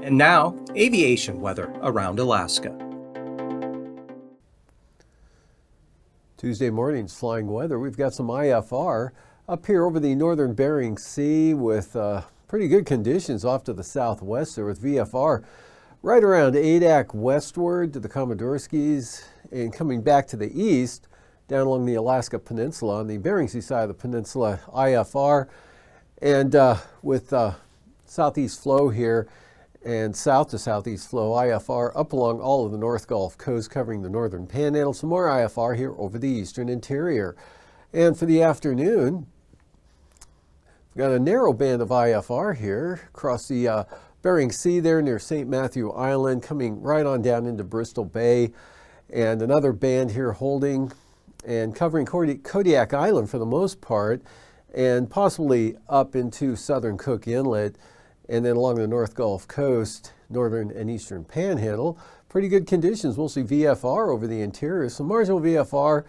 And now, aviation weather around Alaska. Tuesday morning's flying weather. We've got some IFR up here over the northern Bering Sea with pretty good conditions off to the southwest there with VFR right around Adak westward to the Komodorskis and coming back to the east down along the Alaska Peninsula on the Bering Sea side of the peninsula IFR and with southeast flow here and south to southeast flow IFR up along all of the North Gulf Coast covering the northern panhandle. Some more IFR here over the eastern interior. And for the afternoon, we've got a narrow band of IFR here across the Bering Sea there near St. Matthew Island coming right on down into Bristol Bay. And another band here holding and covering Kodiak Island for the most part and possibly up into southern Cook Inlet. And then along the North Gulf Coast, northern and eastern panhandle, pretty good conditions. We'll see VFR over the interior. Some marginal VFR,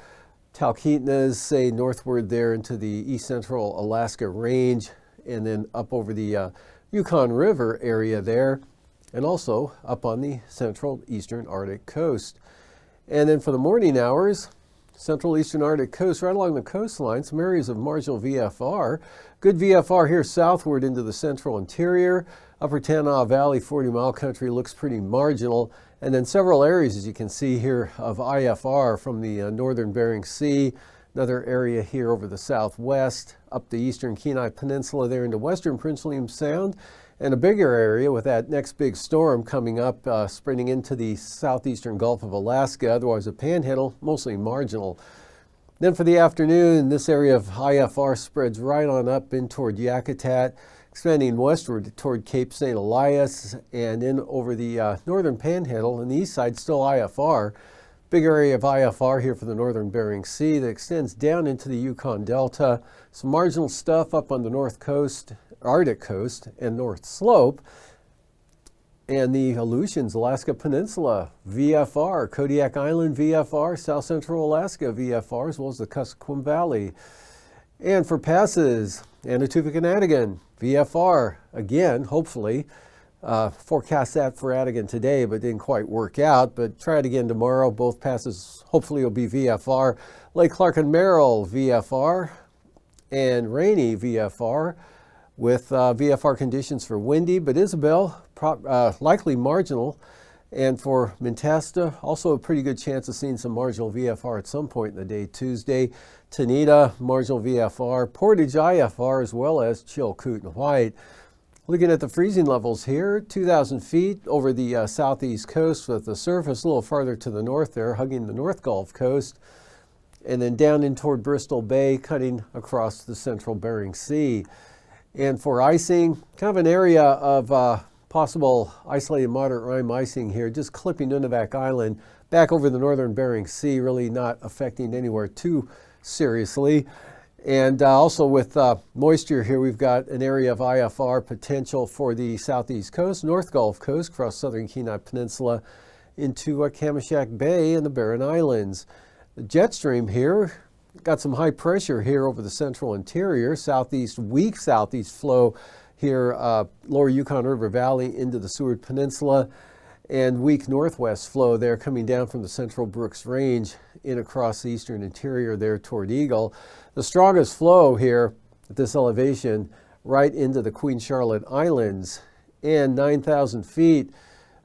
Talkeetnas, say northward there into the east central Alaska range, and then up over the Yukon River area there, and also up on the central eastern Arctic coast. And then for the morning hours, central eastern Arctic coast, right along the coastline, some areas of marginal VFR. Good VFR here southward into the central interior. Upper Tanana Valley, 40-mile country looks pretty marginal. And then several areas, as you can see here, of IFR from the northern Bering Sea. Another area here over the southwest, up the eastern Kenai Peninsula there into western Prince William Sound. And a bigger area with that next big storm coming up, spreading into the southeastern Gulf of Alaska, otherwise a panhandle, mostly marginal. Then for the afternoon, this area of IFR spreads right on up in toward Yakutat, expanding westward toward Cape St. Elias and in over the northern panhandle. And the east side still IFR. Big area of IFR here for the northern Bering Sea that extends down into the Yukon Delta. Some marginal stuff up on the north coast, Arctic coast, and North Slope. And the Aleutians, Alaska Peninsula, VFR, Kodiak Island, VFR, South Central Alaska, VFR, as well as the Kuskokwim Valley. And for passes, Anatuvik and Adigan, VFR, again, hopefully. Forecast that for Adigan today, but didn't quite work out. But try it again tomorrow. Both passes hopefully will be VFR. Lake Clark and Merrill, VFR, and Rainy, VFR. With VFR conditions for windy, but Isabel likely marginal. And for Mentasta, also a pretty good chance of seeing some marginal VFR at some point in the day Tuesday. Tanita, marginal VFR. Portage, IFR, as well as Chilkoot and White. Looking at the freezing levels here, 2,000 feet over the southeast coast with the surface a little farther to the north there, hugging the North Gulf Coast. And then down in toward Bristol Bay, cutting across the central Bering Sea. And for icing, kind of an area of possible isolated moderate rime icing here, just clipping Nunivak Island back over the northern Bering Sea, really not affecting anywhere too seriously. And also with moisture here, we've got an area of IFR potential for the southeast coast, North Gulf Coast, across southern Kenai Peninsula into Kamishak Bay and the Barren Islands. The jet stream here, got some high pressure here over the central interior, weak southeast flow here, lower Yukon River Valley into the Seward Peninsula, and weak northwest flow there coming down from the central Brooks Range in across the eastern interior there toward Eagle. The strongest flow here at this elevation right into the Queen Charlotte Islands and 9,000 feet.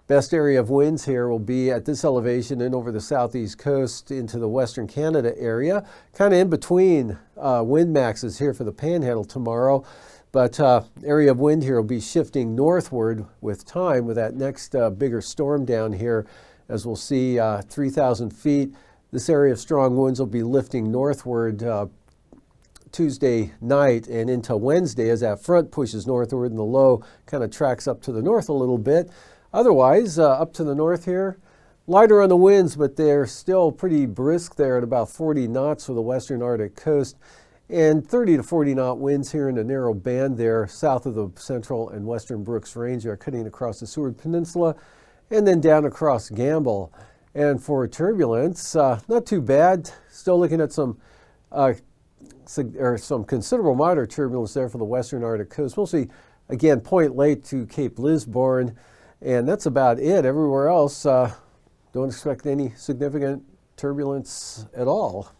Best area of winds here will be at this elevation and over the southeast coast into the western Canada area, kind of in between wind maxes here for the Panhandle tomorrow. But area of wind here will be shifting northward with time with that next bigger storm down here, as we'll see 3,000 feet. This area of strong winds will be lifting northward Tuesday night and into Wednesday as that front pushes northward and the low kind of tracks up to the north a little bit. Otherwise, up to the north here, lighter on the winds, but they're still pretty brisk there at about 40 knots for the western Arctic coast, and 30 to 40 knot winds here in a narrow band there south of the central and western Brooks Range are cutting across the Seward Peninsula and then down across Gamble. And for turbulence, not too bad. Still looking at some considerable moderate turbulence there for the western Arctic coast. We'll see, again, Point Lake to Cape Lisburne. And that's about it. Everywhere else, don't expect any significant turbulence at all.